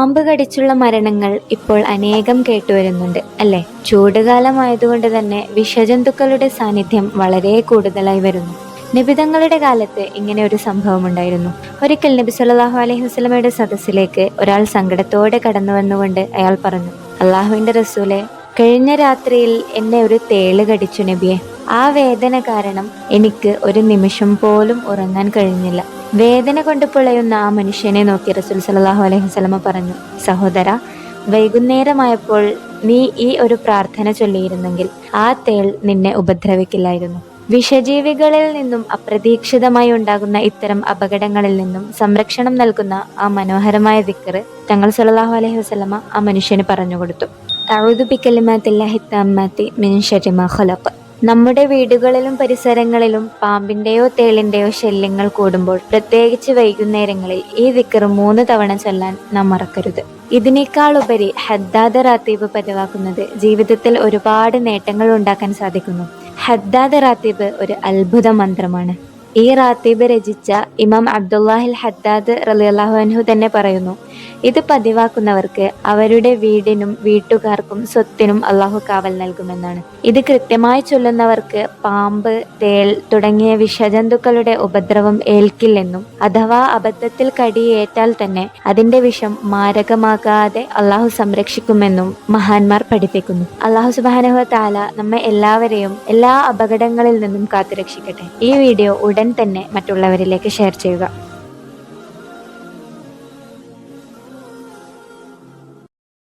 പാമ്പ് കടിച്ചുള്ള മരണങ്ങൾ ഇപ്പോൾ അനേകം കേട്ടുവരുന്നുണ്ട് അല്ലേ? ചൂടുകാലമായതുകൊണ്ട് തന്നെ വിഷജന്തുക്കളുടെ സാന്നിധ്യം വളരെ കൂടുതലായി വരുന്നു. നബിതങ്ങളുടെ കാലത്ത് ഇങ്ങനെ ഒരു സംഭവം ഉണ്ടായിരുന്നു. ഒരിക്കൽ നബി സല്ലല്ലാഹു അലൈഹി വസല്ലമയുടെ സദസ്സിലേക്ക് ഒരാൾ സങ്കടത്തോടെ കടന്നു വന്നുകൊണ്ട് അയാൾ പറഞ്ഞു, അള്ളാഹുവിന്റെ റസൂലെ, കഴിഞ്ഞ രാത്രിയിൽ എന്നെ ഒരു തേള് കടിച്ചു നബിയെ. ആ വേദന കാരണം എനിക്ക് ഒരു നിമിഷം പോലും ഉറങ്ങാൻ കഴിഞ്ഞില്ല. വേദന കൊണ്ട് പിളയുന്ന ആ മനുഷ്യനെ നോക്കി റസൂൽ സല്ലല്ലാഹു അലൈഹി വസല്ലമ പറഞ്ഞു, സഹോദര, വൈകുന്നേരമായപ്പോൾ നീ ഈ ഒരു പ്രാർത്ഥന ചൊല്ലിയിരുന്നെങ്കിൽ ആ തേൾ നിന്നെ ഉപദ്രവിക്കില്ലായിരുന്നു. വിഷജീവികളിൽ നിന്നും അപ്രതീക്ഷിതമായി ഉണ്ടാകുന്ന ഇത്തരം അപകടങ്ങളിൽ നിന്നും സംരക്ഷണം നൽകുന്ന ആ മനോഹരമായ ദിക്ർ തങ്ങൾ സല്ലല്ലാഹു അലൈഹി വസല്ലമ ആ മനുഷ്യന് പറഞ്ഞു കൊടുത്തു. അഊദു ബികലിമാത്തില്ലാഹി തമ്മാത്തി മിൻ ശർരി മാ ഖലഖ്. നമ്മുടെ വീടുകളിലും പരിസരങ്ങളിലും പാമ്പിന്റെയോ തേളിന്റെയോ ശല്യങ്ങൾ കൂടുമ്പോൾ, പ്രത്യേകിച്ച് വൈകുന്നേരങ്ങളിൽ ഈ ദിക്ർ 3 തവണ ചൊല്ലാൻ നാം മറക്കരുത്. ഇതിനേക്കാൾ ഉപരി ഹദ്ദാദ് റാത്തീബ് പതിവാക്കുന്നത് ജീവിതത്തിൽ ഒരുപാട് നേട്ടങ്ങൾ ഉണ്ടാക്കാൻ സാധിക്കുന്നു. ഹദ്ദാദ് റാത്തീബ് ഒരു അത്ഭുത മന്ത്രമാണ്. ഈ റാത്തീബ് രചിച്ച ഇമാം അബ്ദുല്ലാഹിൽ ഹദ്ദാദ് റളിയല്ലാഹു അൻഹു തന്നെ പറയുന്നു, ഇത് പതിവാക്കുന്നവർക്ക് അവരുടെ വീടിനും വീട്ടുകാർക്കും സ്വത്തിനും അള്ളാഹു കാവൽ നൽകുമെന്നാണ്. ഇത് കൃത്യമായി ചൊല്ലുന്നവർക്ക് പാമ്പ്, തേൾ തുടങ്ങിയ വിഷജന്തുക്കളുടെ ഉപദ്രവം ഏൽക്കില്ലെന്നും അഥവാ അബദ്ധത്തിൽ കടിയേറ്റാൽ തന്നെ അതിന്റെ വിഷം മാരകമാകാതെ അള്ളാഹു സംരക്ഷിക്കുമെന്നും മഹാന്മാർ പഠിപ്പിക്കുന്നു. അള്ളാഹു സുബ്ഹാനഹു വ തആല നമ്മെ എല്ലാവരെയും എല്ലാ അപകടങ്ങളിൽ നിന്നും കാത്തുരക്ഷിക്കട്ടെ. ഈ വീഡിയോ ഉടൻ തന്നെ മറ്റുള്ളവരിലേക്ക് ഷെയർ ചെയ്യുക.